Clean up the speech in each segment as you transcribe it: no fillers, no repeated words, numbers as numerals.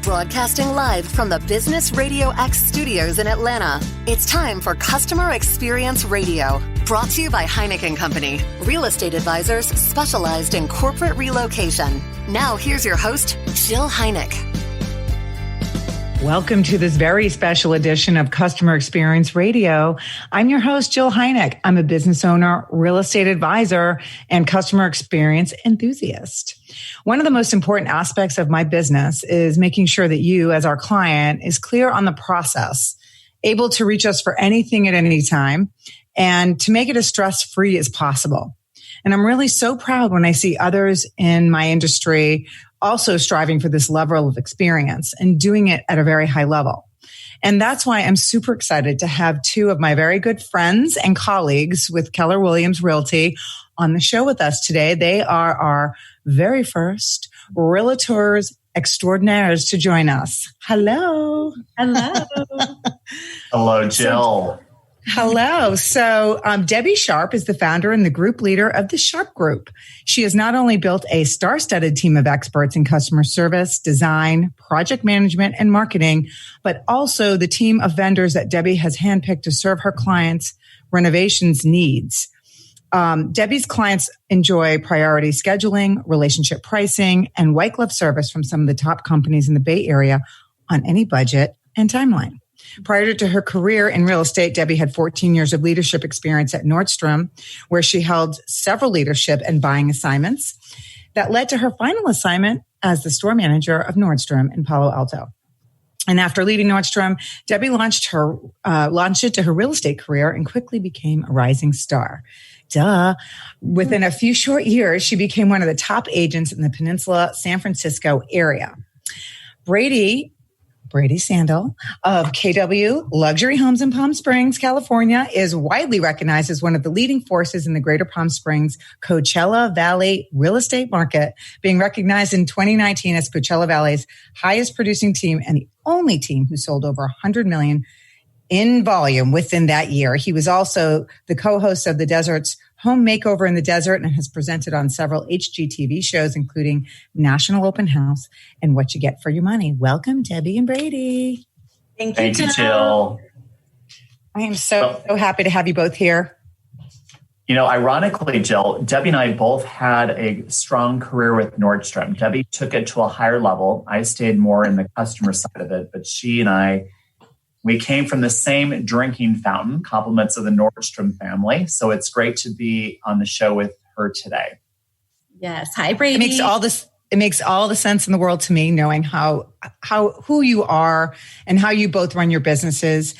Broadcasting live from the Business RadioX studios in Atlanta, it's time for Customer Experience Radio. Brought to you by Heineken Company, real estate advisors specialized in corporate relocation. Now here's your host, Jill Heineck. Welcome to this very special edition of Customer Experience Radio. I'm your host, Jill Heineck. I'm a business owner, real estate advisor, and customer experience enthusiast. One of the most important aspects of my business is making sure that you, as our client, is clear on the process, able to reach us for anything at any time, and to make it as stress-free as possible. And I'm really so proud when I see others in my industry also striving for this level of experience and doing it at a very high level. And that's why I'm super excited to have two of my very good friends and colleagues with Keller Williams Realty on the show with us today. They are our very first realtors extraordinaires to join us. Hello. Hello. Hello, Jill. Hello. So Debbie Sharp is the founder and the group leader of the Sharp Group. She has not only built a star-studded team of experts in customer service, design, project management, and marketing, but also the team of vendors that Debbie has handpicked to serve her clients' renovations needs. Debbie's clients enjoy priority scheduling, relationship pricing, and white glove service from some of the top companies in the Bay Area on any budget and timeline. Prior to her career in real estate, Debbie had 14 years of leadership experience at Nordstrom, where she held several leadership and buying assignments that led to her final assignment as the store manager of Nordstrom in Palo Alto. And after leaving Nordstrom, Debbie launched it to her real estate career and quickly became a rising star. Within a few short years, she became one of the top agents in the Peninsula San Francisco area. Brady Sandahl of KW Luxury Homes in Palm Springs, California, is widely recognized as one of the leading forces in the Greater Palm Springs Coachella Valley real estate market, being recognized in 2019 as Coachella Valley's highest producing team and the only team who sold over $100 million in volume within that year. He was also the co-host of The Desert's Home Makeover in the Desert and has presented on several HGTV shows, including National Open House and What You Get for Your Money. Welcome, Debbie and Brady. Thank you, Jill. I am so happy to have you both here. You know, ironically, Jill, Debbie and I both had a strong career with Nordstrom. Debbie took it to a higher level. I stayed more in the customer side of it, but she and I, we came from the same drinking fountain, compliments of the Nordstrom family. So it's great to be on the show with her today. Yes. Hi, Brady. It makes all the sense in the world to me, knowing who you are and how you both run your businesses.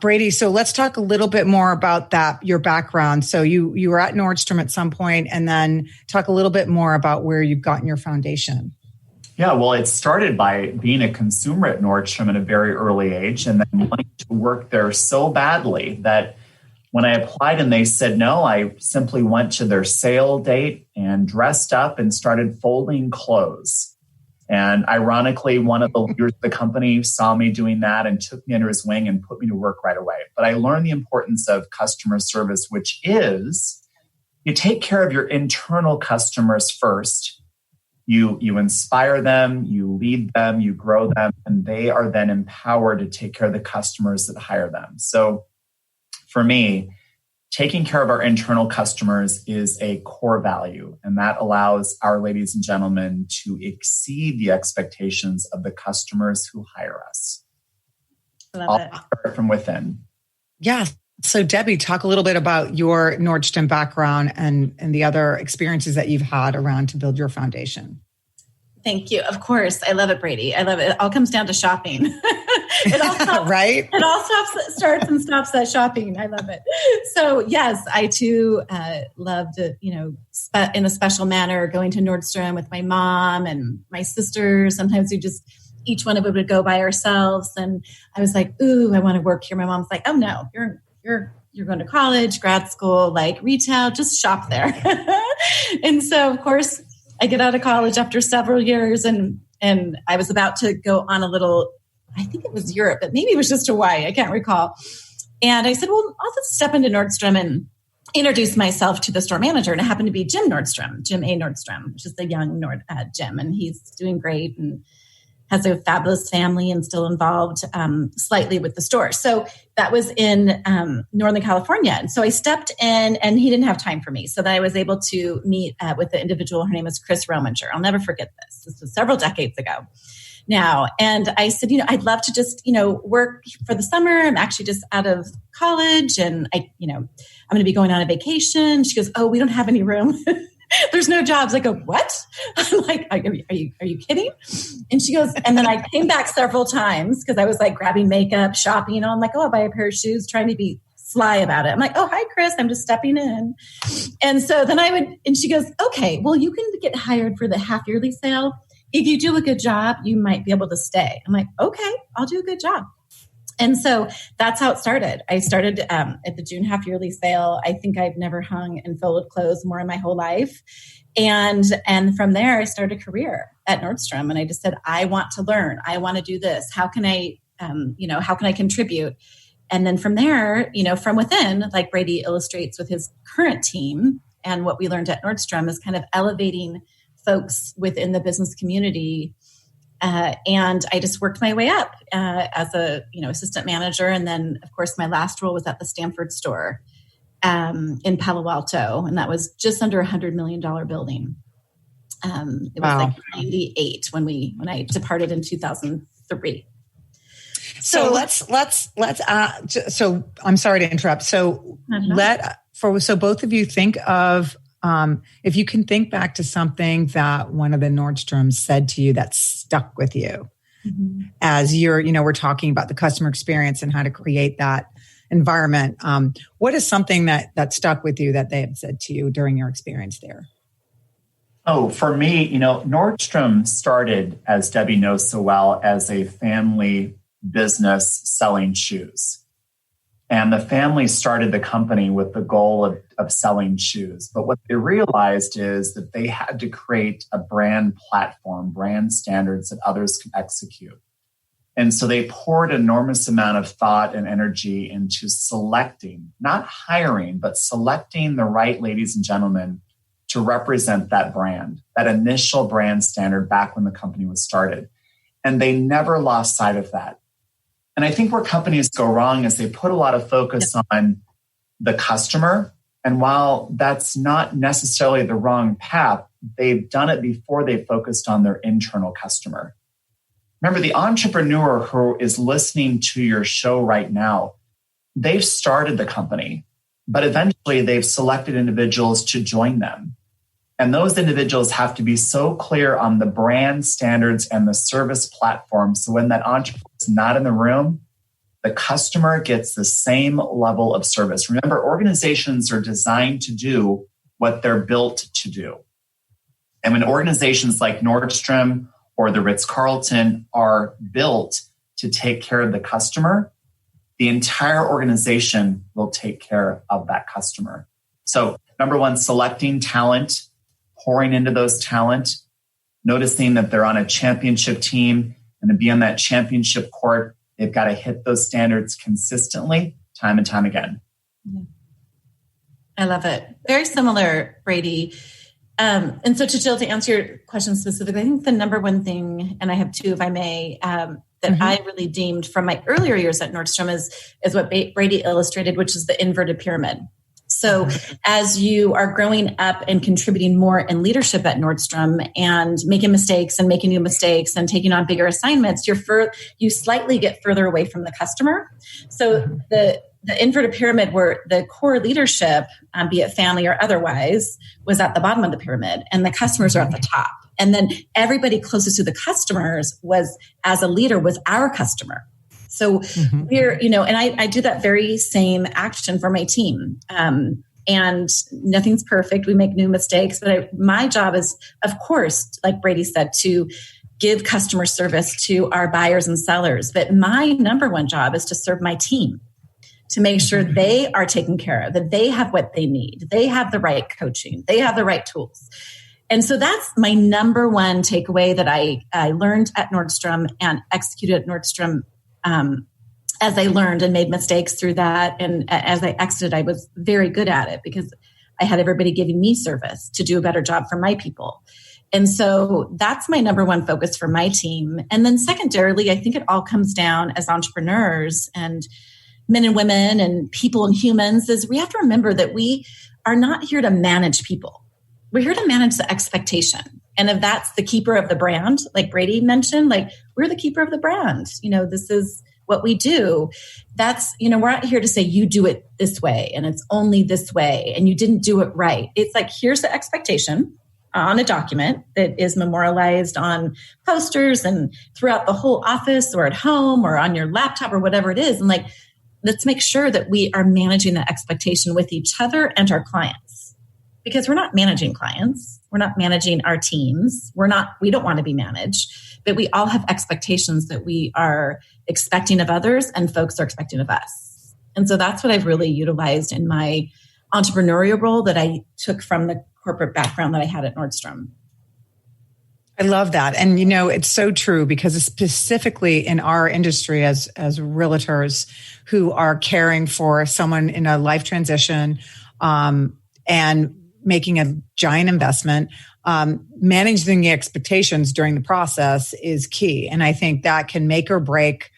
Brady, so let's talk a little bit more about that, your background. So you were at Nordstrom at some point, and then talk a little bit more about where you've gotten your foundation. Yeah, well, it started by being a consumer at Nordstrom at a very early age and then wanting to work there so badly that when I applied and they said no, I simply went to their sale date and dressed up and started folding clothes. And ironically, one of the leaders of the company saw me doing that and took me under his wing and put me to work right away. But I learned the importance of customer service, which is you take care of your internal customers first. You inspire them, you lead them, you grow them, and they are then empowered to take care of the customers that hire them. So for me, taking care of our internal customers is a core value, and that allows our ladies and gentlemen to exceed the expectations of the customers who hire us. Love it. I'll start from within. Yeah. So Debbie, talk a little bit about your Nordstrom background and the other experiences that you've had around to build your foundation. Thank you. Of course. I love it, Brady. I love it. It all comes down to shopping. It all stops, right? It all starts and stops at shopping. I love it. So yes, I too loved, in a special manner, going to Nordstrom with my mom and my sisters. Sometimes each one of us would go by ourselves. And I was like, ooh, I want to work here. My mom's like, oh no, you're going to college, grad school, like retail, just shop there. And so, of course, I get out of college after several years and I was about to go on a little, I think it was Europe, but maybe it was just Hawaii. I can't recall. And I said, well, I'll just step into Nordstrom and introduce myself to the store manager. And it happened to be Jim A. Nordstrom, which is the young Jim. And he's doing great. And has a fabulous family and still involved slightly with the store. So that was in Northern California. And so I stepped in and he didn't have time for me. So then I was able to meet with the individual. Her name was Chris Rominger. I'll never forget this. This was several decades ago now. And I said, I'd love to just, work for the summer. I'm actually just out of college and I'm going to be going on a vacation. She goes, oh, we don't have any room. There's no jobs. I go, what? I'm like, are you kidding? And she goes, and then I came back several times because I was like grabbing makeup, shopping. I'm like, oh, I'll buy a pair of shoes, trying to be sly about it. I'm like, oh, hi, Chris. I'm just stepping in. And so then and she goes, okay, well, you can get hired for the half yearly sale. If you do a good job, you might be able to stay. I'm like, okay, I'll do a good job. And so that's how it started. I started at the June half yearly sale. I think I've never hung and folded clothes more in my whole life. And from there, I started a career at Nordstrom. And I just said, I want to learn. I want to do this. How can I, how can I contribute? And then from there, from within, like Brady illustrates with his current team, and what we learned at Nordstrom is kind of elevating folks within the business community. And I just worked my way up as a assistant manager, and then of course my last role was at the Stanford store in Palo Alto, and that was just under $100 million building. It was like 98 when I departed in 2003. So let's. So I'm sorry to interrupt. So so both of you think of. If you can think back to something that one of the Nordstroms said to you that stuck with you as we're talking about the customer experience and how to create that environment. What is something that stuck with you that they have said to you during your experience there? Oh, for me, Nordstrom started, as Debbie knows so well, as a family business selling shoes. And the family started the company with the goal of selling shoes. But what they realized is that they had to create a brand platform, brand standards that others could execute. And so they poured an enormous amount of thought and energy into selecting, not hiring, but selecting the right ladies and gentlemen to represent that brand, that initial brand standard back when the company was started. And they never lost sight of that. And I think where companies go wrong is they put a lot of focus on the customer. And while that's not necessarily the wrong path, they've done it before they focused on their internal customer. Remember, the entrepreneur who is listening to your show right now, they've started the company, but eventually they've selected individuals to join them. And those individuals have to be so clear on the brand standards and the service platform. So when that entrepreneur is not in the room, the customer gets the same level of service. Remember, organizations are designed to do what they're built to do. And when organizations like Nordstrom or the Ritz-Carlton are built to take care of the customer, the entire organization will take care of that customer. So number one, selecting talent, pouring into those talent, noticing that they're on a championship team, and to be on that championship court, they've got to hit those standards consistently, time and time again. I love it. Very similar, Brady. And so to Jill, to answer your question specifically, I think the number one thing, and I have two, if I may, that I really deemed from my earlier years at Nordstrom is what Brady illustrated, which is the inverted pyramid. So as you are growing up and contributing more in leadership at Nordstrom and making mistakes and making new mistakes and taking on bigger assignments, you slightly get further away from the customer. So the inverted pyramid where the core leadership, be it family or otherwise, was at the bottom of the pyramid and the customers are at the top. And then everybody closest to the customers as a leader, was our customer. So we're, and I do that very same action for my team. And nothing's perfect. We make new mistakes, but my job is, of course, like Brady said, to give customer service to our buyers and sellers. But my number one job is to serve my team, to make sure they are taken care of, that they have what they need. They have the right coaching. They have the right tools. And so that's my number one takeaway that I learned at Nordstrom and executed at Nordstrom. As I learned and made mistakes through that. And as I exited, I was very good at it because I had everybody giving me service to do a better job for my people. And so that's my number one focus for my team. And then secondarily, I think it all comes down as entrepreneurs and men and women and people and humans is we have to remember that we are not here to manage people. We're here to manage the expectation. And if that's the keeper of the brand, like Brady mentioned, like we're the keeper of the brand. This is what we do. That's, we're not here to say you do it this way and it's only this way and you didn't do it right. It's like, here's the expectation on a document that is memorialized on posters and throughout the whole office or at home or on your laptop or whatever it is. And like, let's make sure that we are managing that expectation with each other and our clients, because we're not managing clients. We're not managing our teams. We don't want to be managed, but we all have expectations that we are expecting of others and folks are expecting of us. And so that's what I've really utilized in my entrepreneurial role that I took from the corporate background that I had at Nordstrom. I love that. And, it's so true because specifically in our industry as realtors who are caring for someone in a life transition and making a giant investment, managing the expectations during the process is key. And I think that can make or break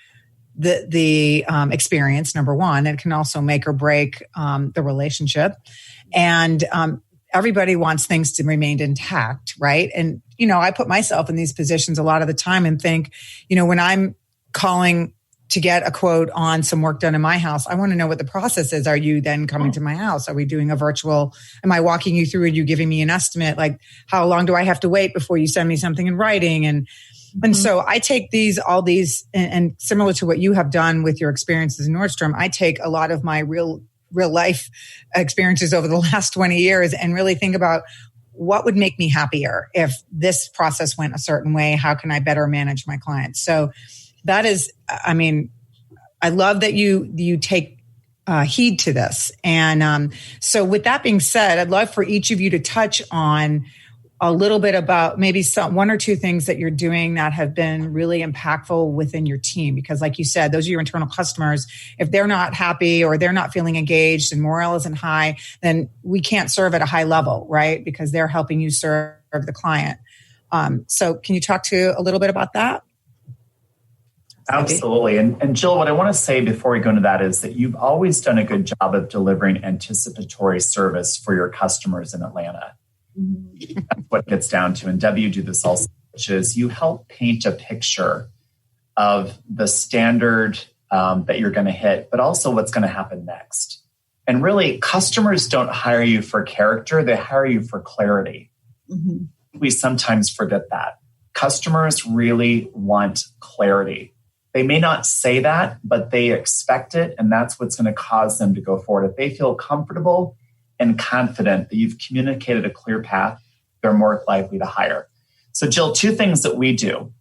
the experience, number one. It can also make or break the relationship. And everybody wants things to remain intact, right? And, I put myself in these positions a lot of the time and think, when I'm calling to get a quote on some work done in my house, I want to know what the process is. Are you then coming to my house? Are we doing a virtual? Am I walking you through and you giving me an estimate? Like, how long do I have to wait before you send me something in writing? And so I take all these, and similar to what you have done with your experiences in Nordstrom, I take a lot of my real life experiences over the last 20 years and really think about what would make me happier if this process went a certain way. How can I better manage my clients? So that is, I love that you take heed to this. And so with that being said, I'd love for each of you to touch on a little bit about maybe one or two things that you're doing that have been really impactful within your team. Because like you said, those are your internal customers. If they're not happy or they're not feeling engaged and morale isn't high, then we can't serve at a high level, right? Because they're helping you serve the client. So can you talk to a little bit about that? Absolutely. And Jill, what I want to say before we go into that is that you've always done a good job of delivering anticipatory service for your customers in Atlanta. That's what it gets down to. And Debbie, you do this also, which is you help paint a picture of the standard that you're going to hit, but also what's going to happen next. And really, customers don't hire you for character. They hire you for clarity. Mm-hmm. We sometimes forget that. Customers really want clarity. They may not say that, but they expect it. And that's what's going to cause them to go forward. If they feel comfortable and confident that you've communicated a clear path, they're more likely to hire. So Jill, two things that we do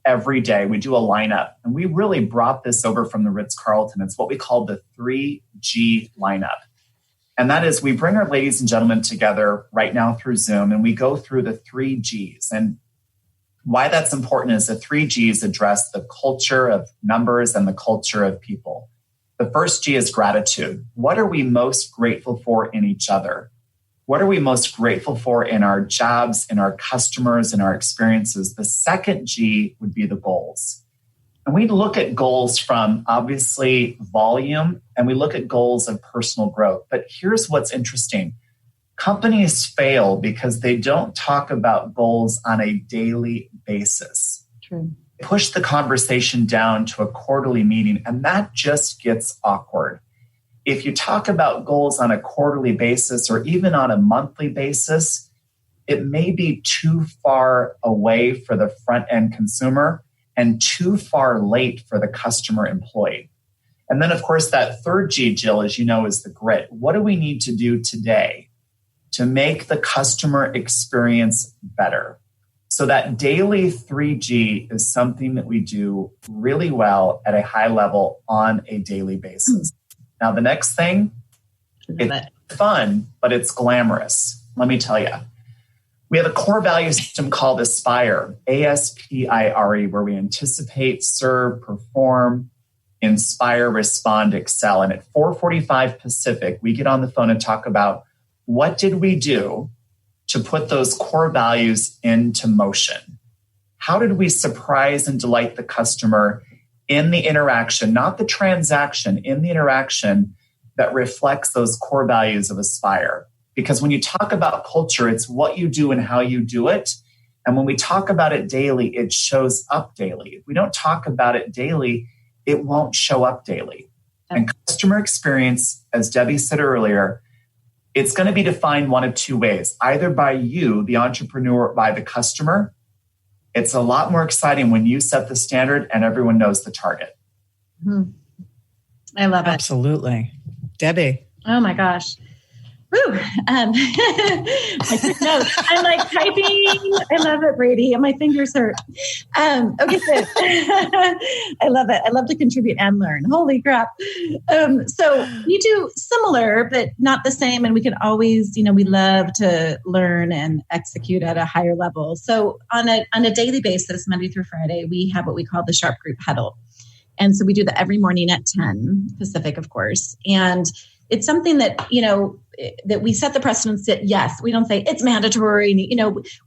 every day. We do a lineup, and we really brought this over from the Ritz-Carlton. It's what we call the 3G lineup. And that is we bring our ladies and gentlemen together right now through Zoom, and we go through the 3Gs. And why that's important is the 3Gs address the culture of numbers and the culture of people. The first G is gratitude. What are we most grateful for in each other? What are we most grateful for in our jobs, in our customers, in our experiences? The second G would be the goals. And we look at goals from obviously volume, and we look at goals of personal growth. But here's what's interesting. Companies fail because they don't talk about goals on a daily basis. True. Push the conversation down to a quarterly meeting, and that just gets awkward. If you talk about goals on a quarterly basis or even on a monthly basis, it may be too far away for the front end consumer and too far late for the customer employee. And then, of course, that third G, Jill, as you know, is the grit. What do we need to do today to make the customer experience better? So that daily 3G is something that we do really well at a high level on a daily basis. Now, the next thing, it's fun, but it's glamorous. Let me tell you. We have a core value system called Aspire, ASPIRE, where we anticipate, serve, perform, inspire, respond, excel. And at 4:45 Pacific, we get on the phone and talk about what did we do to put those core values into motion? How did we surprise and delight the customer in the interaction, not the transaction, in the interaction that reflects those core values of Aspire? Because when you talk about culture, it's what you do and how you do it. And when we talk about it daily, it shows up daily. If we don't talk about it daily, it won't show up daily. And customer experience, as Debbie said earlier, it's going to be defined one of two ways, either by you, the entrepreneur, or by the customer. It's a lot more exciting when you set the standard and everyone knows the target. Mm-hmm. I love it. Absolutely. Debbie. Oh my gosh. Woo. I took notes. I'm like typing. I love it, Brady. And my fingers hurt. Okay, good. I love it. I love to contribute and learn. Holy crap. So we do similar, but not the same. And we can always, we love to learn and execute at a higher level. So on a daily basis, Monday through Friday, we have what we call the Sharp Group Huddle. And so we do that every morning at 10 Pacific, of course. And it's something that, that we set the precedence that, yes, we don't say it's mandatory.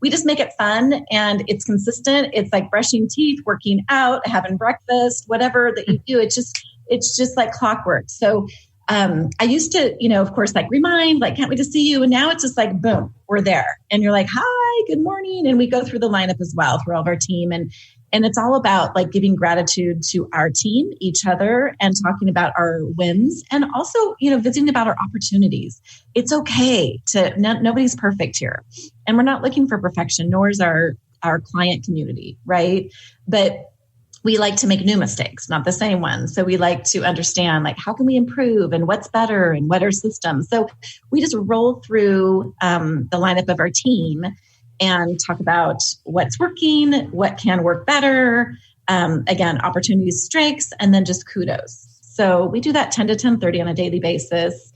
We just make it fun and it's consistent. It's like brushing teeth, working out, having breakfast, whatever that you do. It's just like clockwork. So I used to, of course, like remind, like, can't wait to see you. And now it's just like, boom, we're there. And you're like, hi, good morning. And we go through the lineup as well through all of our team. And it's all about like giving gratitude to our team, each other, and talking about our wins and also, visiting about our opportunities. It's okay nobody's perfect here. And we're not looking for perfection, nor is our client community, right? But we like to make new mistakes, not the same ones. So we like to understand, like, how can we improve and what's better and what are systems? So we just roll through the lineup of our team and talk about what's working, what can work better, again, opportunities, strengths, and then just kudos. So we do that 10 to 10:30 on a daily basis.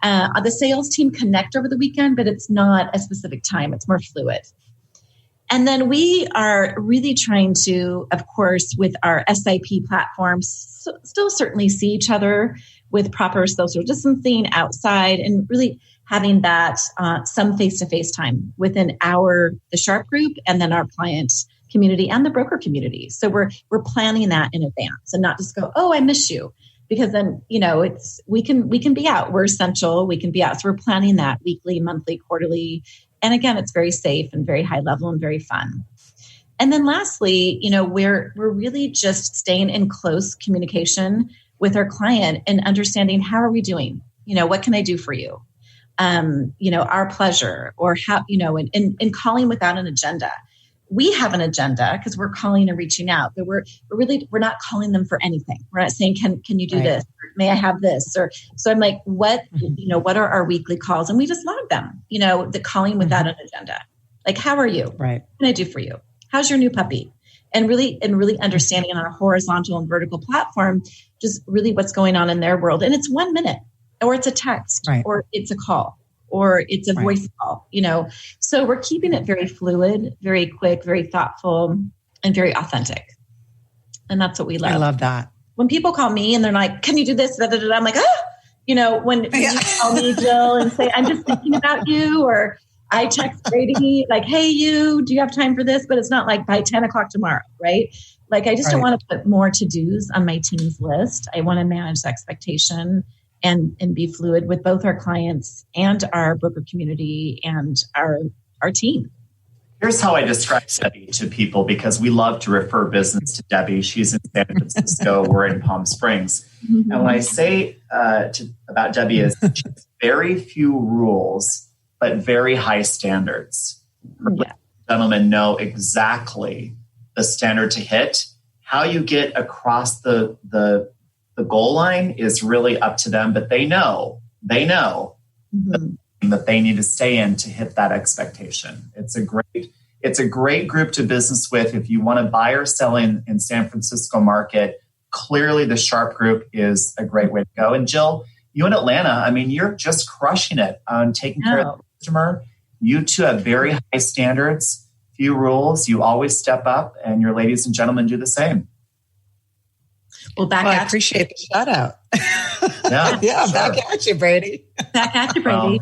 The sales team connect over the weekend, but it's not a specific time. It's more fluid. And then we are really trying to, of course, with our SIP platforms, still certainly see each other with proper social distancing outside and really having that some face-to-face time within the Sharp group and then our client community and the broker community. So we're planning that in advance and not just go, oh, I miss you. Because then, we can be out. We're essential. We can be out. So we're planning that weekly, monthly, quarterly. And again, it's very safe and very high level and very fun. And then lastly, we're really just staying in close communication with our client and understanding how are we doing? What can I do for you? Our pleasure, or how, and calling without an agenda. We have an agenda because we're calling and reaching out, but we're not calling them for anything. We're not saying, can you do this? Or, may I have this? Or so I'm like, what are our weekly calls? And we just log them, the calling without an agenda. Like, how are you? Right. What can I do for you? How's your new puppy? And really understanding on a horizontal and vertical platform, just really what's going on in their world. And it's 1 minute. Or it's a text, right, or it's a call, or it's a voice call, So we're keeping it very fluid, very quick, very thoughtful, and very authentic. And that's what we love. I love that. When people call me and they're like, can you do this? I'm like, when you call me, Jill, and say, I'm just thinking about you, or I text Brady, like, hey, do you have time for this? But it's not like by 10 o'clock tomorrow, right? Like, I just don't want to put more to-dos on my team's list. I want to manage the expectation and be fluid with both our clients and our broker community and our team. Here's how I describe Debbie to people, because we love to refer business to Debbie. She's in San Francisco. We're in Palm Springs. Mm-hmm. And what I say about Debbie is she has very few rules, but very high standards. Her gentlemen know exactly the standard to hit. How you get across the goal line is really up to them, but they know that they need to stay in to hit that expectation. It's a great group to business with. If you want to buy or sell in San Francisco market, clearly the Sharp Group is a great way to go. And Jill, you in Atlanta, you're just crushing it on taking care of the customer. You two have very high standards, few rules. You always step up, and your ladies and gentlemen do the same. Well, I appreciate the shout out. Yeah, sure. Back at you, Brady. Back at you, Brady.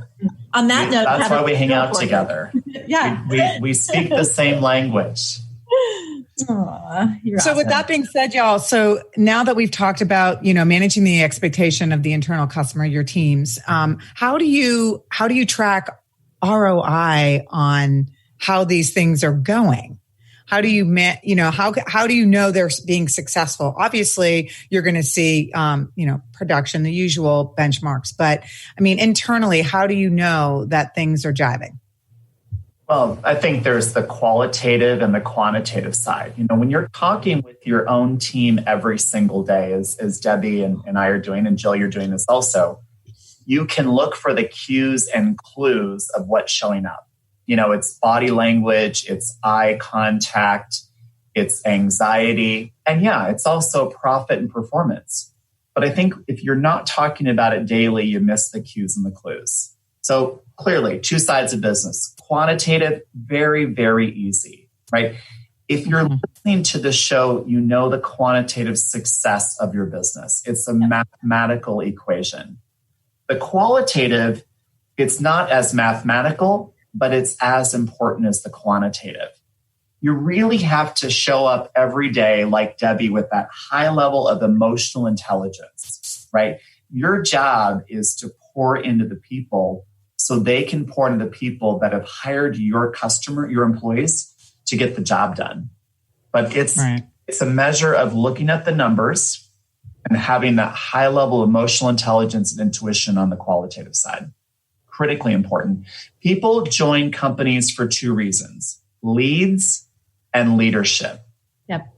On that note, that's why we hang out together. Yeah, we speak the same language. So awesome. With that being said, y'all, so now that we've talked about, managing the expectation of the internal customer, your teams, how do you track ROI on how these things are going? How do you, how do you know they're being successful? Obviously, you're going to see, production, the usual benchmarks. But I mean, internally, how do you know that things are jiving? Well, I think there's the qualitative and the quantitative side. When you're talking with your own team every single day, as Debbie and I are doing, and Jill, you're doing this also, you can look for the cues and clues of what's showing up. It's body language, it's eye contact, it's anxiety, and it's also profit and performance. But I think if you're not talking about it daily, you miss the cues and the clues. So clearly, two sides of business. Quantitative, very, very easy, right? If you're listening to the show, you know the quantitative success of your business. It's a mathematical equation. The qualitative, it's not as mathematical, but it's as important as the quantitative. You really have to show up every day, like Debbie, with that high level of emotional intelligence, right? Your job is to pour into the people so they can pour into the people that have hired your customer, your employees, to get the job done. But it's a measure of looking at the numbers and having that high level emotional intelligence and intuition on the qualitative side. Critically important. People join companies for two reasons: leads and leadership. Yep.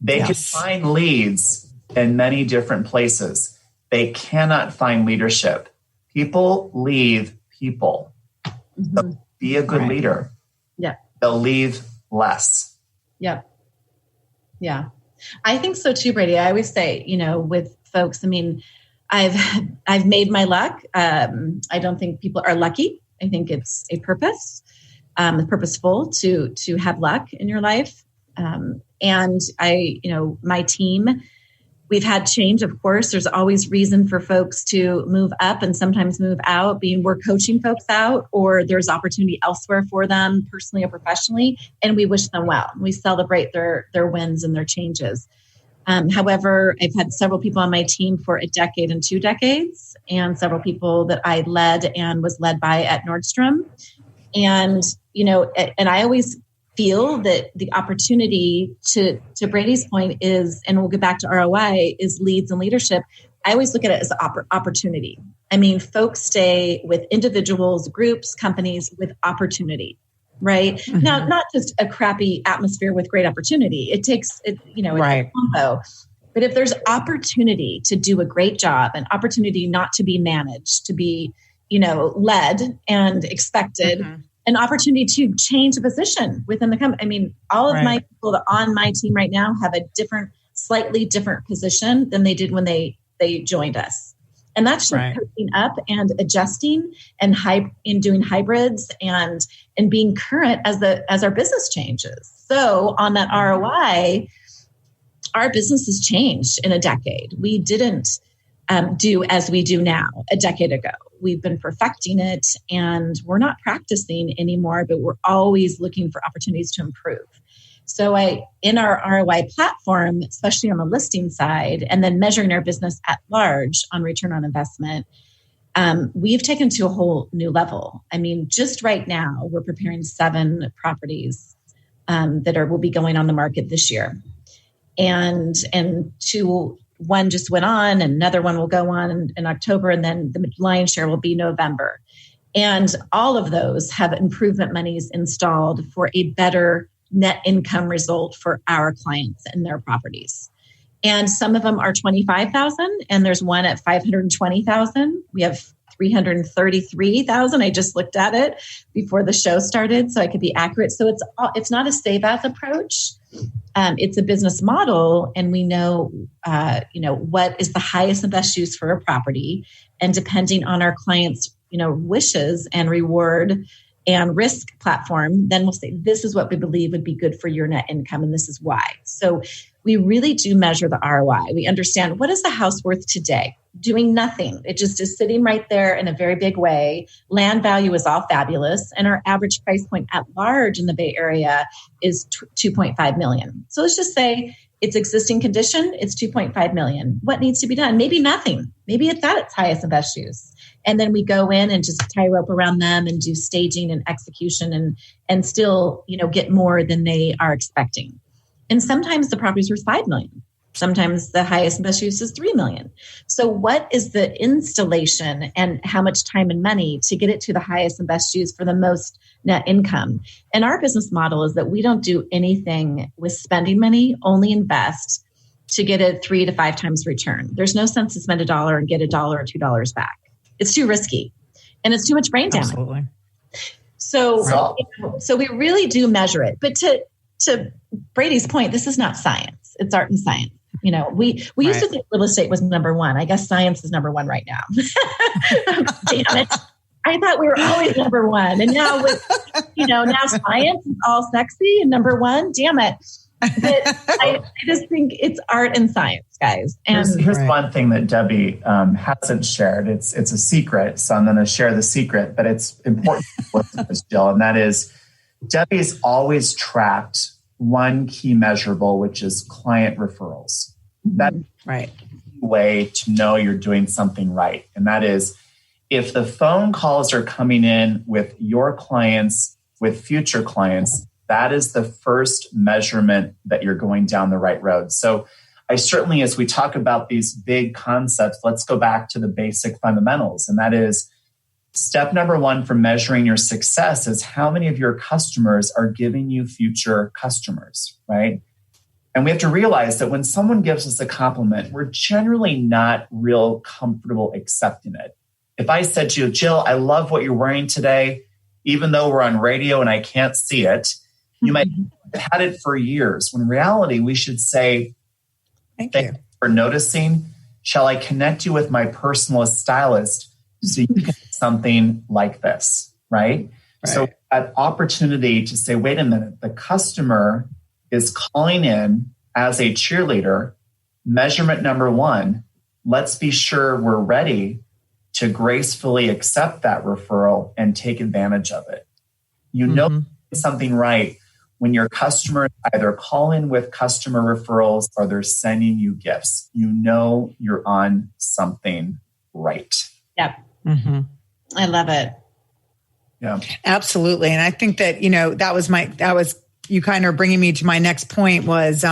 They can find leads in many different places. They cannot find leadership. People leave people. So be a good leader. Yeah. They'll leave less. Yeah. Yeah. I think so too, Brady. I always say, with folks, I've made my luck. I don't think people are lucky. I think it's a purpose, purposeful to have luck in your life. And my team, we've had change, of course. There's always reason for folks to move up and sometimes move out, we're coaching folks out, or there's opportunity elsewhere for them personally or professionally. And we wish them well. We celebrate their wins and their changes. However, I've had several people on my team for a decade and 2 decades, and several people that I led and was led by at Nordstrom. And, and I always feel that the opportunity to Brady's point is, and we'll get back to ROI, is leads and leadership. I always look at it as opportunity. Folks stay with individuals, groups, companies with opportunity. Right. Mm-hmm. Now, not just a crappy atmosphere with great opportunity. It takes, it's a combo. But if there's opportunity to do a great job, an opportunity not to be managed, to be, led and expected, an opportunity to change a position within the company. All of my people that are on my team right now have a slightly different position than they did when they joined us. And that's just coaching up and adjusting and doing hybrids and being current as our business changes. So on that ROI, our business has changed in a decade. We didn't do as we do now a decade ago. We've been perfecting it, and we're not practicing anymore, but we're always looking for opportunities to improve. So in our ROI platform, especially on the listing side, and then measuring our business at large on return on investment, we've taken to a whole new level. Just right now, we're preparing 7 properties that will be going on the market this year. And one just went on, and another one will go on in October, and then the lion's share will be November. And all of those have improvement monies installed for a better net income result for our clients and their properties. And some of them are $25,000, and there's one at $520,000. We have $333,000. I just looked at it before the show started, so I could be accurate. So it's not a save as approach. It's a business model, and we know, what is the highest and best use for a property, and depending on our clients' wishes and reward and risk platform, then we'll say, this is what we believe would be good for your net income, and this is why. So we really do measure the ROI. We understand, what is the house worth today? Doing nothing. It just is sitting right there in a very big way. Land value is all fabulous. And our average price point at large in the Bay Area is $2.5 million. So let's just say it's existing condition, it's $2.5 million. What needs to be done? Maybe nothing. Maybe it's at its highest and best use. And then we go in and just tie rope around them and do staging and execution and still, get more than they are expecting. And sometimes the property's worth $5 million. Sometimes the highest and best use is $3 million. So what is the installation and how much time and money to get it to the highest and best use for the most net income? And our business model is that we don't do anything with spending money, only invest to get a 3 to 5 times return. There's no sense to spend $1 and get $1 or $2 back. It's too risky and it's too much brain damage. Absolutely. So we really do measure it. But to Brady's point, this is not science. It's art and science. We used to think real estate was number one. I guess science is number one right now. Damn it. I thought we were always number one. And now now science is all sexy and number one. Damn it. But I just think it's art and science, guys. And here's one thing that Debbie hasn't shared. It's a secret, so I'm going to share the secret, but it's important to listen to this, Jill, and that is Debbie's always tracked one key measurable, which is client referrals. That's a way to know you're doing something right. And that is, if the phone calls are coming in with your clients, with future clients, that is the first measurement that you're going down the right road. So I certainly, as we talk about these big concepts, let's go back to the basic fundamentals. And that is, step number one for measuring your success is how many of your customers are giving you future customers, right? And we have to realize that when someone gives us a compliment, we're generally not real comfortable accepting it. If I said to you, Jill, I love what you're wearing today, even though we're on radio and I can't see it, you might have had it for years. When in reality, we should say, thank you for noticing. Shall I connect you with my personal stylist so you can get something like this, right? So that opportunity to say, wait a minute, the customer is calling in as a cheerleader. Measurement number one, let's be sure we're ready to gracefully accept that referral and take advantage of it. You know something right when your customers either call in with customer referrals or they're sending you gifts. You know you're on something right. Yep. I love it. Yeah, absolutely. And I think that, that was you kind of bringing me to my next point was,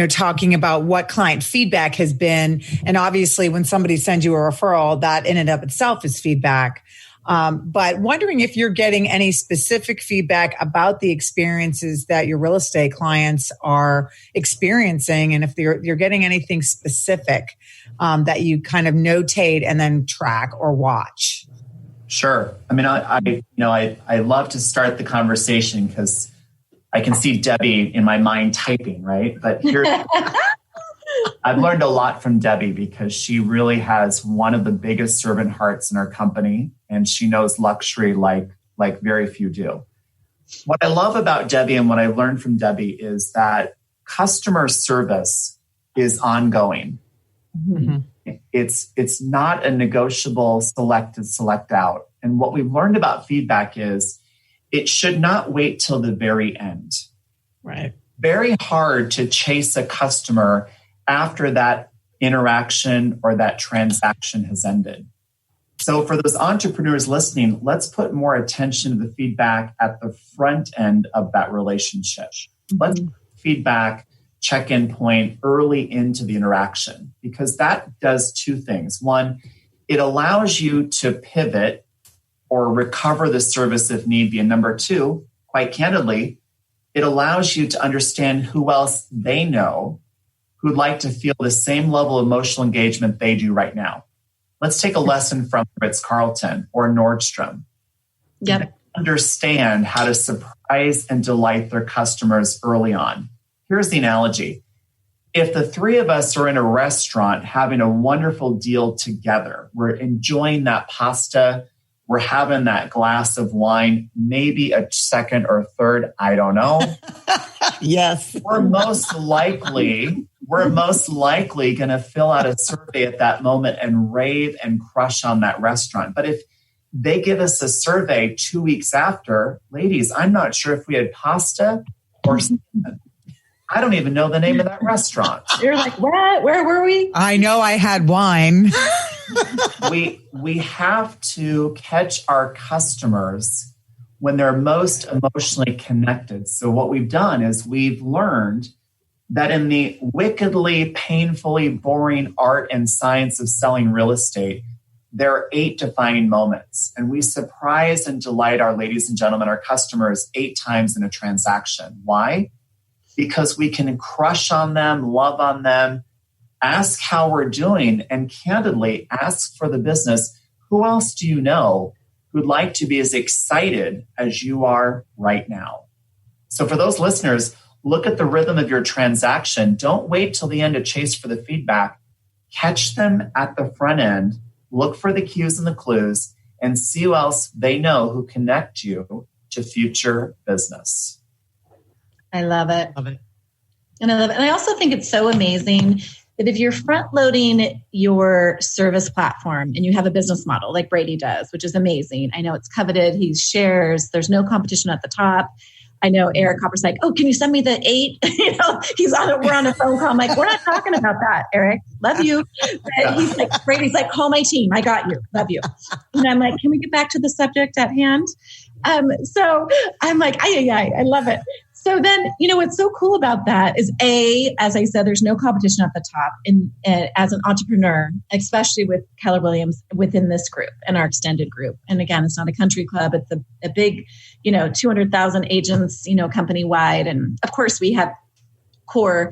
talking about what client feedback has been. And obviously when somebody sends you a referral, that in and of itself is feedback. But wondering if you're getting any specific feedback about the experiences that your real estate clients are experiencing, and if you're getting anything specific that you kind of notate and then track or watch. Sure. I mean, I love to start the conversation because I can see Debbie in my mind typing, right? But here. I've learned a lot from Debbie because she really has one of the biggest servant hearts in our company, and she knows luxury like very few do. What I love about Debbie and what I learned from Debbie is that customer service is ongoing. It's not a negotiable select out. And what we've learned about feedback is it should not wait till the very end. Right. Very hard to chase a customer after that interaction or that transaction has ended. So for those entrepreneurs listening, let's put more attention to the feedback at the front end of that relationship. Let's feedback check-in point early into the interaction, because that does two things. One, it allows you to pivot or recover the service if need be. And number two, quite candidly, it allows you to understand who else they know who'd like to feel the same level of emotional engagement they do right now. Let's take a lesson from Ritz-Carlton or Nordstrom. Yep. Understand how to surprise and delight their customers early on. Here's the analogy. If the three of us are in a restaurant having a wonderful deal together, we're enjoying that pasta we're having that glass of wine, maybe a second or third, I don't know. Yes. We're most likely going to fill out a survey at that moment and rave and crush on that restaurant. But if they give us a survey 2 weeks after, ladies, I'm not sure if we had pasta or salmon. I don't even know the name of that restaurant. You're like, what? Where were we? I know I had wine. We have to catch our customers when they're most emotionally connected. So what we've done is we've learned that in the wickedly, painfully boring art and science of selling real estate, there are 8 defining moments. And we surprise and delight our ladies and gentlemen, our customers 8 times in a transaction. Why? Because we can crush on them, love on them, ask how we're doing, and candidly ask for the business. Who else do you know who'd like to be as excited as you are right now? So for those listeners, look at the rhythm of your transaction. Don't wait till the end to chase for the feedback. Catch them at the front end. Look for the cues and the clues and see who else they know who connect you to future business. I love it. Love it. And I love it. And I also think it's so amazing that if you're front loading your service platform and you have a business model like Brady does, which is amazing. I know it's coveted. He shares. There's no competition at the top. I know Eric Hopper's like, oh, can you send me the 8? We're on a phone call. I'm like, we're not talking about that, Eric. Love you. But he's like, Brady's like, call my team. I got you. Love you. And I'm like, can we get back to the subject at hand? So I'm like, I love it. So then, what's so cool about that is as I said, there's no competition at the top. And as an entrepreneur, especially with Keller Williams within this group and our extended group. And again, it's not a country club. It's a big, 200,000 agents, company wide. And of course we have core,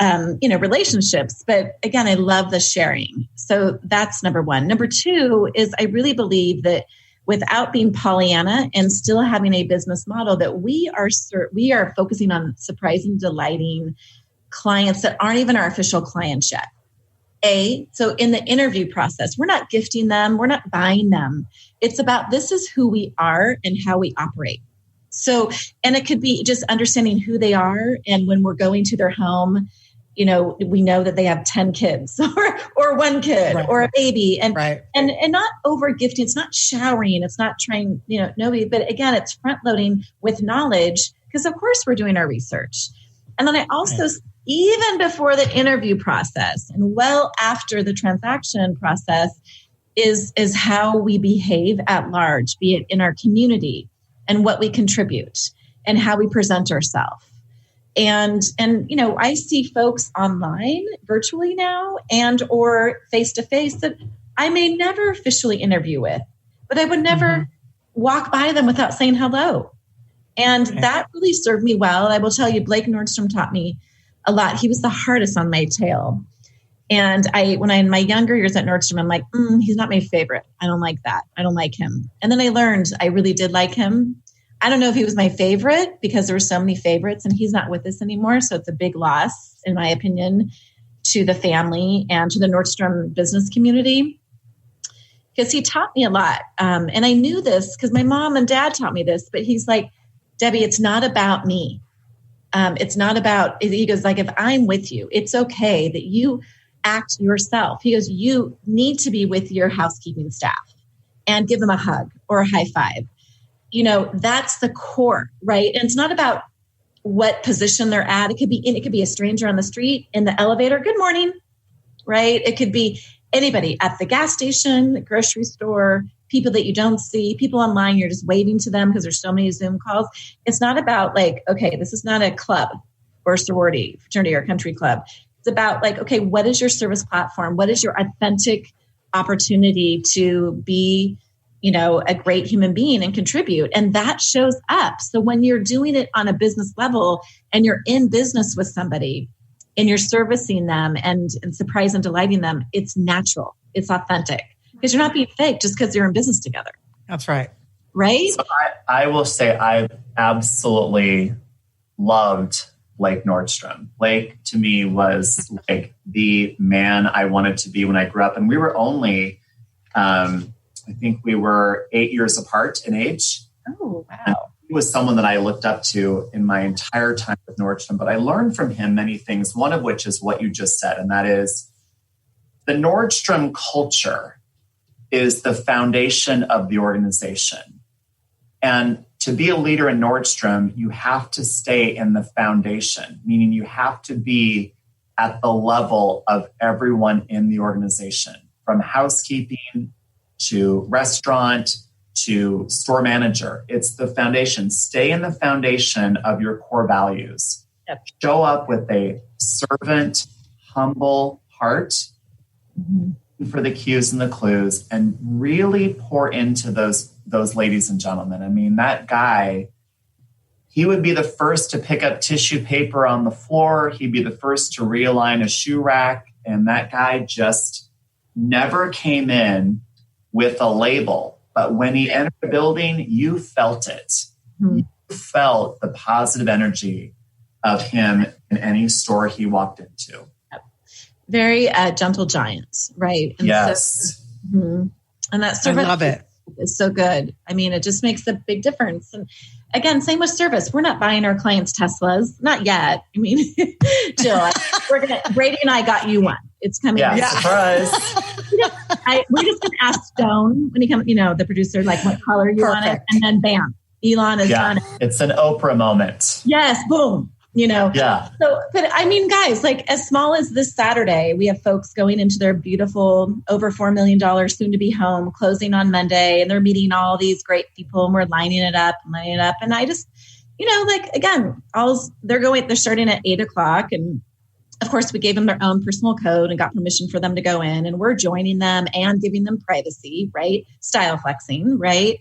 relationships. But again, I love the sharing. So that's number one. Number two is I really believe that without being Pollyanna and still having a business model, that we are focusing on surprising, delighting clients that aren't even our official clients yet. So in the interview process, we're not gifting them, we're not buying them. It's about this is who we are and how we operate. So, and it could be just understanding who they are. And when we're going to their home, we know that they have 10 kids or 1 kid or a baby and not over gifting. It's not showering. It's not trying, nobody, but again, it's front loading with knowledge because of course we're doing our research. And then I also, even before the interview process and well after the transaction process is how we behave at large, be it in our community and what we contribute and how we present ourselves. And I see folks online virtually now and or face-to-face that I may never officially interview with, but I would never walk by them without saying hello. And that really served me well. I will tell you, Blake Nordstrom taught me a lot. He was the hardest on my tail. And in my younger years at Nordstrom, I'm like, he's not my favorite. I don't like that. I don't like him. And then I learned I really did like him. I don't know if he was my favorite because there were so many favorites and he's not with us anymore. So it's a big loss, in my opinion, to the family and to the Nordstrom business community because he taught me a lot. And I knew this because my mom and dad taught me this, but he's like, Debbie, it's not about me. It's not about, he goes like, if I'm with you, it's okay that you act yourself. He goes, you need to be with your housekeeping staff and give them a hug or a high five. That's the core, right? And it's not about what position they're at. It could be a stranger on the street, in the elevator. Good morning, right? It could be anybody at the gas station, the grocery store, people that you don't see, people online, you're just waving to them because there's so many Zoom calls. It's not about like, okay, this is not a club or sorority, fraternity or country club. It's about like, okay, what is your service platform? What is your authentic opportunity to be a great human being and contribute. And that shows up. So when you're doing it on a business level and you're in business with somebody and you're servicing them and surprising and delighting them, it's natural. It's authentic because you're not being fake just because you're in business together. That's right. Right? So I will say I absolutely loved Blake Nordstrom. Blake to me was like the man I wanted to be when I grew up. And we were only, I think we were 8 years apart in age. Oh, wow. And he was someone that I looked up to in my entire time with Nordstrom, but I learned from him many things, one of which is what you just said, and that is the Nordstrom culture is the foundation of the organization. And to be a leader in Nordstrom, you have to stay in the foundation, meaning you have to be at the level of everyone in the organization, from housekeeping to restaurant to store manager. It's the foundation. Stay in the foundation of your core values. Yep. Show up with a servant, humble heart for the cues and the clues, and really pour into those ladies and gentlemen. I mean, that guy, he would be the first to pick up tissue paper on the floor. He'd be the first to realign a shoe rack. And that guy just never came in with a label. But when he entered the building, you felt it. You felt the positive energy of him in any store he walked into. Very gentle giant, right? And yes. So, and that service, I love it. Is so good. I mean, it just makes a big difference. And again, same with service. We're not buying our clients Teslas, not yet. I mean, Jill, Brady and I got you one. It's coming. Yeah, surprise. We're just going to ask Stone when he comes, the producer, like what color you want it. And then bam, Elon is done. It's an Oprah moment. Yes. Boom. Yeah. So, but I mean, guys, like as small as this Saturday, we have folks going into their beautiful over $4 million soon to be home, closing on Monday, and they're meeting all these great people, and we're lining it up. And I just, again, they're starting at 8:00, and of course we gave them their own personal code and got permission for them to go in, and we're joining them and giving them privacy, right? Style flexing, right?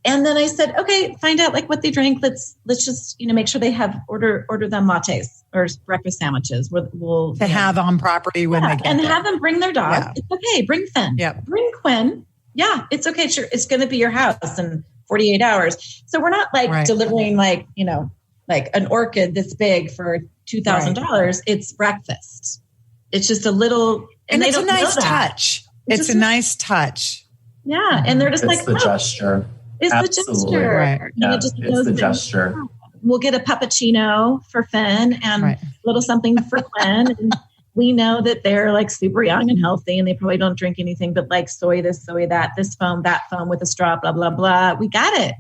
And then I said, okay, find out like what they drink. Let's just, make sure they have order them lattes or breakfast sandwiches. We'll have on property when they get and there. have them bring their dog. Yeah. It's okay. Bring Finn. Yep. Bring Quinn. Yeah, it's okay. Sure. It's going to be your house in 48 hours. So we're not like delivering like an orchid this big for $2,000. It's breakfast. It's just a little, and it's a nice touch. It's a nice touch. Yeah. And they're just it's the gesture. It's Absolutely. the gesture. Right. Yeah, it's the gesture. We'll get a puppuccino for Finn and a little something for Quinn. And we know that they're like super young and healthy, and they probably don't drink anything but like soy this, soy that, this foam, that foam with a straw, blah, blah, blah. We got it.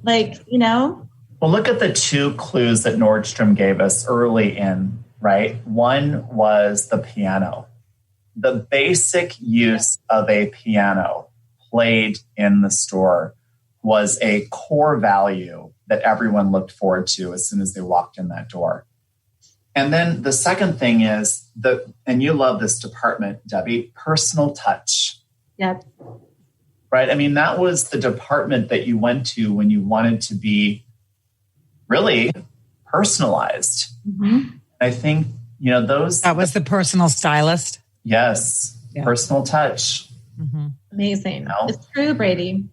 Well, look at the two clues that Nordstrom gave us early in, right? One was the piano. The basic use of a piano played in the store was a core value that everyone looked forward to as soon as they walked in that door. And then the second thing is and you love this department, Debbie, personal touch. Yep. Right? I mean, that was the department that you went to when you wanted to be really personalized. Mm-hmm. I think, that was the personal stylist. Yes. Yeah. Personal touch. Mm-hmm. Amazing. It's true, Brady.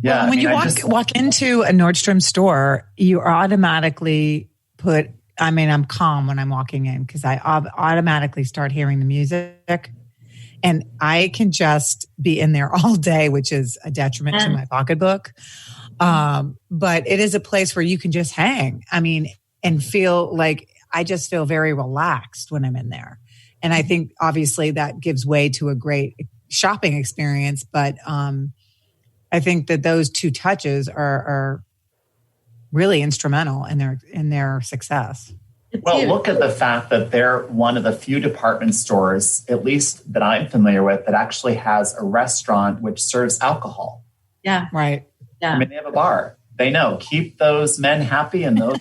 Yeah. Well, when you walk into a Nordstrom store, you automatically I'm calm when I'm walking in because I automatically start hearing the music, and I can just be in there all day, which is a detriment to my pocketbook. But it is a place where you can just hang. I mean, and feel like I just feel very relaxed when I'm in there. And I think obviously that gives way to a great shopping experience. But I think that those two touches are really instrumental in their success. Well, look at the fact that they're one of the few department stores, at least that I'm familiar with, that actually has a restaurant which serves alcohol. Yeah. Right. Yeah. I mean, they have a bar. They know, keep those men happy and those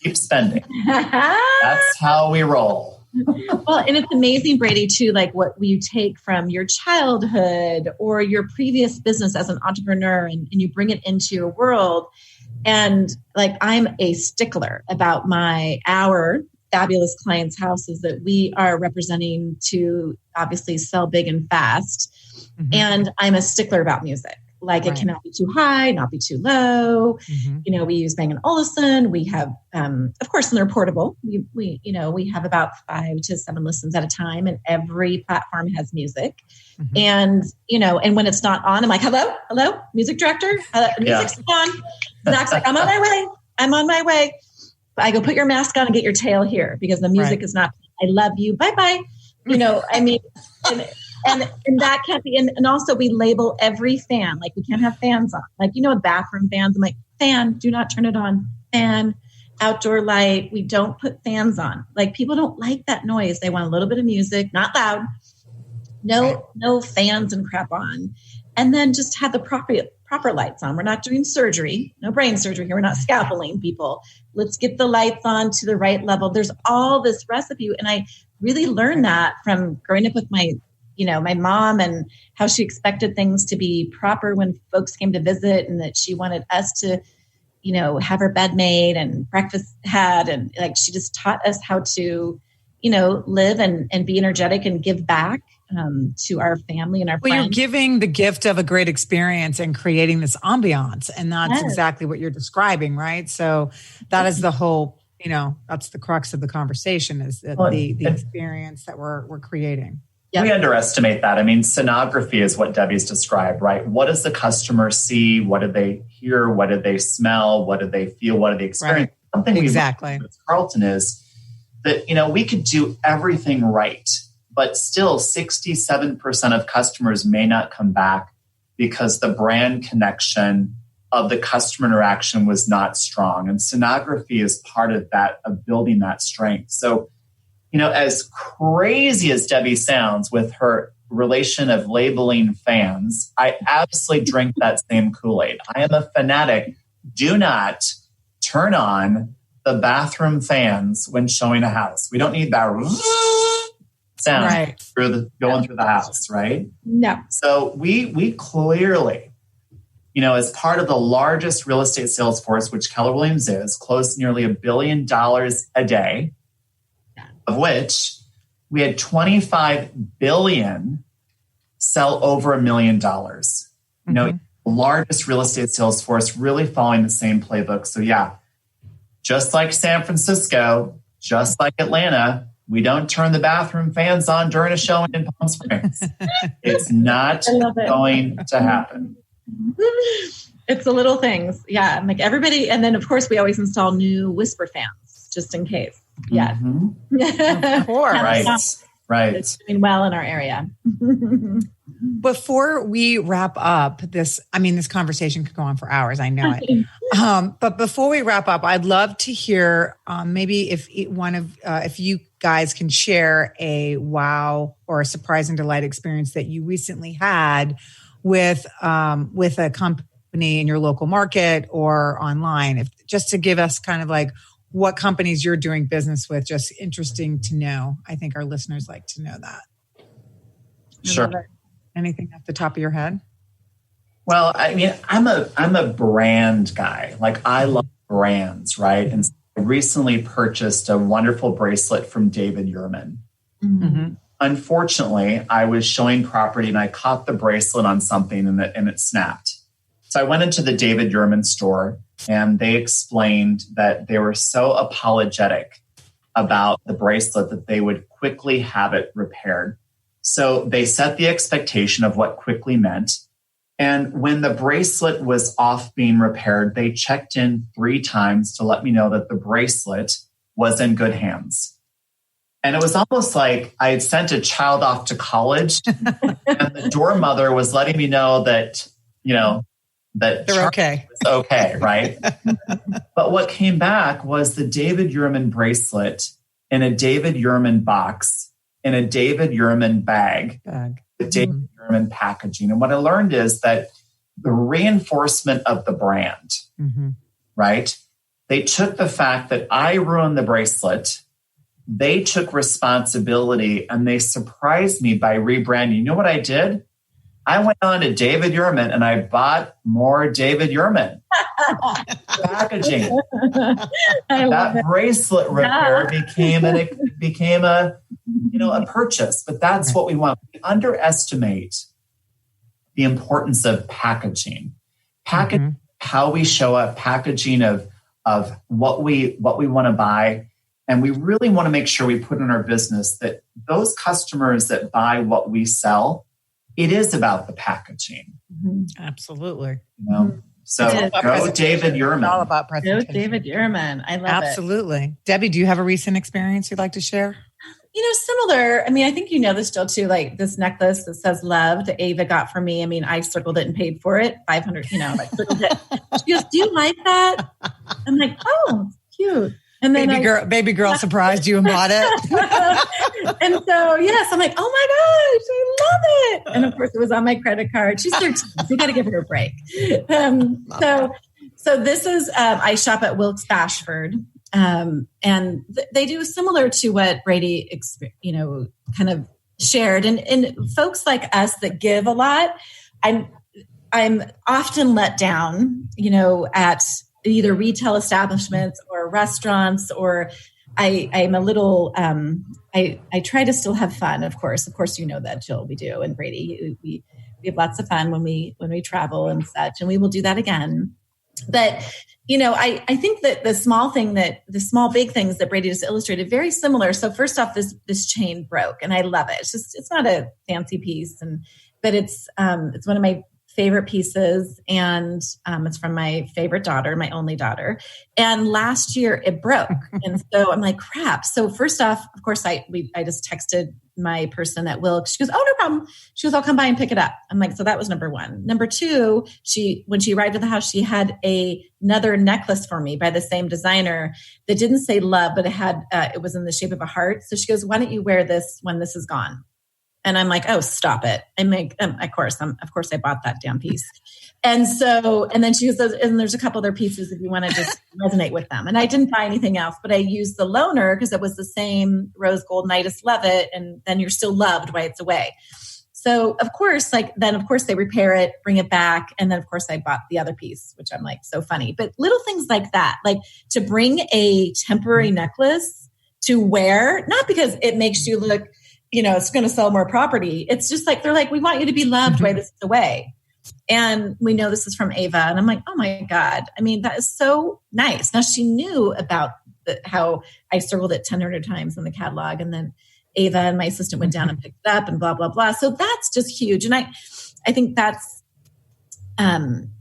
keep spending. That's how we roll. Well, and it's amazing, Brady, too, like what you take from your childhood or your previous business as an entrepreneur and you bring it into your world. And like, I'm a stickler about our fabulous clients' houses that we are representing to obviously sell big and fast. Mm-hmm. And I'm a stickler about music. Like it cannot be too high, not be too low. We use Bang & Olufsen. We have, of course, and they're portable. We have about 5 to 7 listens at a time, and every platform has music. And, and when it's not on, I'm like, hello, music director, music's on. Zach's like, I'm on my way. I go, put your mask on and get your tail here because the music is not, I love you. Bye-bye. And that can't be, and also we label every fan, like we can't have fans on, like, bathroom fans. I'm like, fan, do not turn it on. Fan, outdoor light. We don't put fans on. Like people don't like that noise. They want a little bit of music, not loud, no fans and crap on. And then just have the proper lights on. We're not doing surgery, no brain surgery here. We're not scalpeling people. Let's get the lights on to the right level. There's all this recipe. And I really learned that from growing up with my mom and how she expected things to be proper when folks came to visit, and that she wanted us to, have our bed made and breakfast had. And like, she just taught us how to, live and be energetic and give back to our family and our friends. You're giving the gift of a great experience and creating this ambiance. And that's exactly what you're describing, right? So that is the whole, that's the crux of the conversation is the experience that we're creating. We underestimate that. I mean, scenography is what Debbie's described, right? What does the customer see? What do they hear? What do they smell? What do they feel? What do they experience? Right. Something exactly with Carlton is that, we could do everything right, but still 67% of customers may not come back because the brand connection of the customer interaction was not strong. And scenography is part of that, of building that strength. So, as crazy as Debbie sounds with her relation of labeling fans, I absolutely drink that same Kool-Aid. I am a fanatic. Do not turn on the bathroom fans when showing a house. We don't need that sound going through the house, right? No. So we clearly, as part of the largest real estate sales force, which Keller Williams is, closed nearly $1 billion a day, of which we had 25 billion sell over $1 million. The largest real estate sales force really following the same playbook. So just like San Francisco, just like Atlanta, we don't turn the bathroom fans on during a showing in Palm Springs. It's not going to happen. It's the little things. Yeah. Like everybody. And then of course we always install new whisper fans just in case. Yeah. Of course. Right. It's doing well in our area. Before we wrap up this conversation could go on for hours. I know it. But before we wrap up, I'd love to hear maybe if you guys can share a wow or a surprise and delight experience that you recently had with a company in your local market or online, just to give us kind of like what companies you're doing business with. Just interesting to know. I think our listeners like to know that. Sure. Anything off the top of your head? Well, I mean, I'm a brand guy. Like I love brands, right? And I recently purchased a wonderful bracelet from David Yurman. Mm-hmm. Unfortunately, I was showing property and I caught the bracelet on something and it snapped. So I went into the David Yurman store and they explained that they were so apologetic about the bracelet that they would quickly have it repaired. So they set the expectation of what quickly meant. And when the bracelet was off being repaired, they checked in 3 times to let me know that the bracelet was in good hands. And it was almost like I had sent a child off to college and the door mother was letting me know that, that they're okay. Was okay, right? But what came back was the David Yurman bracelet in a David Yurman box, in a David Yurman bag. The David Yurman packaging. And what I learned is that the reinforcement of the brand, right? They took the fact that I ruined the bracelet. They took responsibility and they surprised me by rebranding. You know what I did? I went on to David Yurman and I bought more David Yurman packaging. That bracelet repair became a purchase, but that's what we want. We underestimate the importance of packaging. How we show up, packaging of what we want to buy. And we really want to make sure we put in our business that those customers that buy what we sell, it is about the packaging. Absolutely. You know? So go David Yurman. All about presentation. Go David Yurman. I love it. Absolutely. Debbie, do you have a recent experience you'd like to share? Similar. I mean, I think you know this, Jill, too. Like this necklace that says "Love" that Ava got for me. I mean, I circled it and paid for it, $500. I circled it. She goes, "Do you like that?" I'm like, "Oh, cute." And then baby girl surprised you and bought it. And so, yes, I'm like, "Oh my gosh, I love it!" And of course, it was on my credit card. She's 13, so you got to give her a break. So this is I shop at Wilkes Bashford. And they do similar to what Brady, kind of shared. And folks like us that give a lot, I'm often let down, at either retail establishments or restaurants, or I'm a little, I try to still have fun. Of course, you know that, Jill, we do. And Brady, we have lots of fun when we travel and such, and we will do that again. But, I think that the small big things that Brady just illustrated, very similar. So first off, this chain broke and I love it. It's not a fancy piece, but it's one of my favorite pieces, and it's from my favorite daughter, my only daughter. And last year it broke. And so I'm like, crap. So first off, of course, I just texted my person at Wilkes. She goes, "Oh, no problem." She goes, "I'll come by and pick it up." I'm like, so that was number one. Number two, when she arrived at the house, she had another necklace for me by the same designer that didn't say "love," but it was in the shape of a heart. So she goes, "Why don't you wear this when this is gone?" And I'm like, "Oh, stop it." I make, of course I bought that damn piece. And then she goes, "And there's a couple other pieces if you want to just resonate with them." And I didn't buy anything else, but I used the loaner because it was the same rose gold, and I just love it. And then you're still loved while it's away. So of course, they repair it, bring it back. And then of course I bought the other piece, which I'm like, so funny. But little things like that, like to bring a temporary necklace to wear, not because it makes you look, it's going to sell more property. It's just like, they're like, "We want you to be loved while this is away." And we know this is from Ava. And I'm like, oh my God. I mean, that is so nice. Now she knew about how I circled it 10 times in the catalog. And then Ava and my assistant went down and picked it up and blah, blah, blah. So that's just huge. And I think that's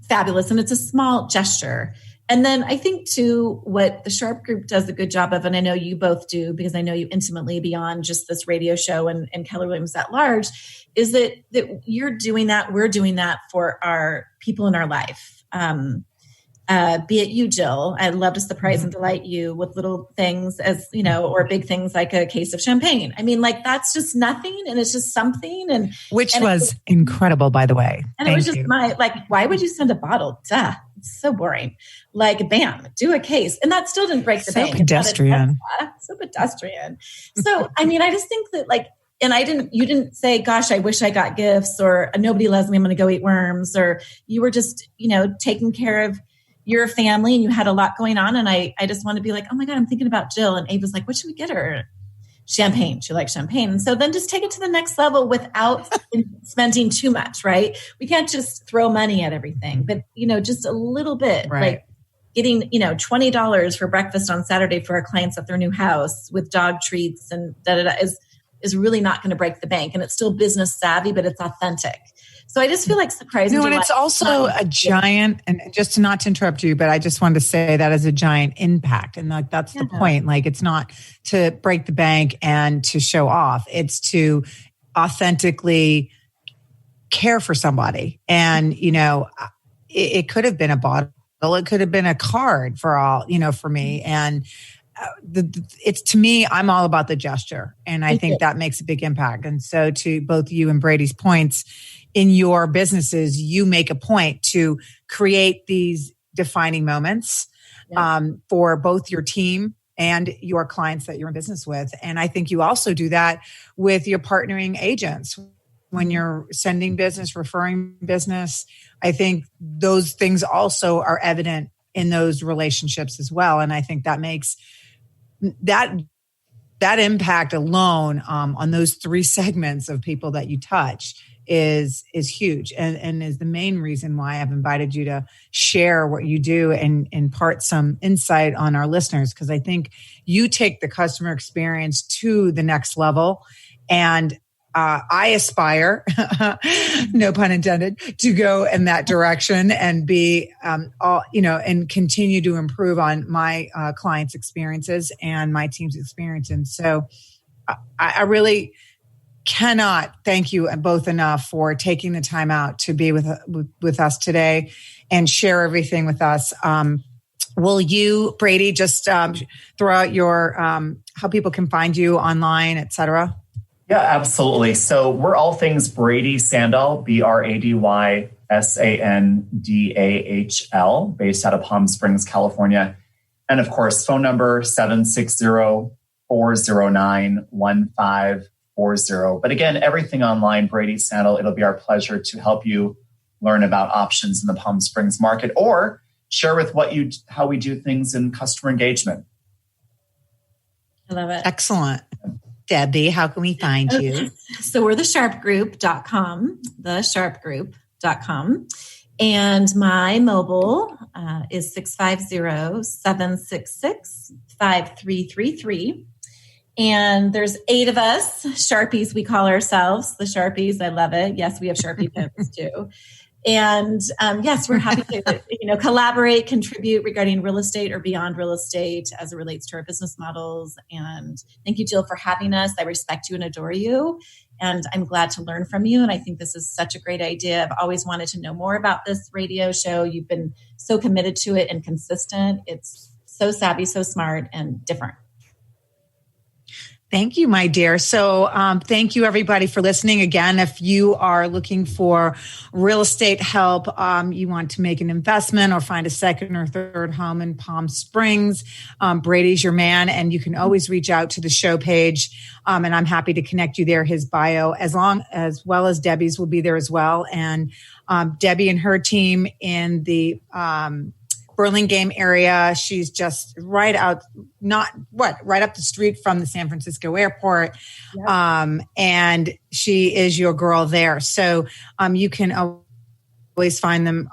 fabulous. And it's a small gesture. And then I think too, what the Sharp Group does a good job of, and I know you both do because I know you intimately beyond just this radio show and Keller Williams at large, is that you're doing that, we're doing that for our people in our life. Be it you, Jill, I'd love to surprise and delight you with little things or big things like a case of champagne. I mean, like that's just nothing. And it's just something. And which was incredible, by the way. And it was just why would you send a bottle? Duh. It's so boring. Like, bam, do a case. And that still didn't break the bank. Pedestrian. So pedestrian. So, I mean, I just think that you didn't say, "Gosh, I wish I got gifts," or "Nobody loves me, I'm going to go eat worms," or you were just, taking care of your family and you had a lot going on. And I just want to be like, "Oh my God, I'm thinking about Jill." And Ava's like, "What should we get her?" Champagne. She likes champagne. And so then just take it to the next level without spending too much, right? We can't just throw money at everything, but, just a little bit, right. Like getting, $20 for breakfast on Saturday for our clients at their new house with dog treats and is really not going to break the bank. And it's still business savvy, but it's authentic. So I just feel like surprising. No, and it's also a giant, and just not to interrupt you, but I just wanted to say that as a giant impact. And that's the point. Like, it's not to break the bank and to show off. It's to authentically care for somebody. And, it could have been a bottle. It could have been a card for all, for me. And it's, to me, I'm all about the gesture. And I think that makes a big impact. And so to both you and Brady's points, in your businesses, you make a point to create these defining moments for both your team and your clients that you're in business with. And I think you also do that with your partnering agents. When you're sending business, referring business, I think those things also are evident in those relationships as well. And I think that makes that impact alone on those three segments of people that you touch is huge and is the main reason why I've invited you to share what you do and impart some insight on our listeners, because I think you take the customer experience to the next level. And I aspire, no pun intended, to go in that direction and be, and continue to improve on my clients' experiences and my team's experience. And so I really cannot thank you both enough for taking the time out to be with us today and share everything with us. Will you, Brady, just throw out your how people can find you online, et cetera? Yeah, absolutely. So we're all things Brady Sandahl, BradySandahl, based out of Palm Springs, California. And of course, phone number 760-409-1540. But again, everything online, Brady Sandahl. It'll be our pleasure to help you learn about options in the Palm Springs market or share with how we do things in customer engagement. I love it. Excellent. Debbie, how can we find you? So we're thesharpgroup.com. And my mobile is 650-766-5333. And there's 8 of us, Sharpies, we call ourselves, the Sharpies. I love it. Yes, we have Sharpie pins too. And yes, we're happy to collaborate, contribute regarding real estate or beyond real estate as it relates to our business models. And thank you, Jill, for having us. I respect you and adore you. And I'm glad to learn from you. And I think this is such a great idea. I've always wanted to know more about this radio show. You've been so committed to it and consistent. It's so savvy, so smart, and different. Thank you, my dear. So thank you, everybody, for listening. Again, if you are looking for real estate help, you want to make an investment or find a second or third home in Palm Springs, Brady's your man. And you can always reach out to the show page. And I'm happy to connect you there. His bio, as well as Debbie's, will be there as well. And Debbie and her team in the Burlingame area. She's just right up the street from the San Francisco airport. Yep. And she is your girl there. So you can always find them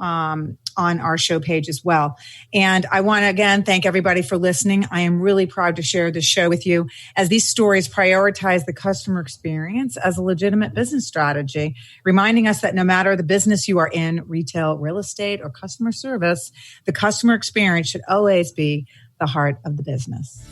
on our show page as well. And I want to again thank everybody for listening. I am really proud to share this show with you as these stories prioritize the customer experience as a legitimate business strategy, reminding us that no matter the business you are in, retail, real estate, or customer service, the customer experience should always be the heart of the business.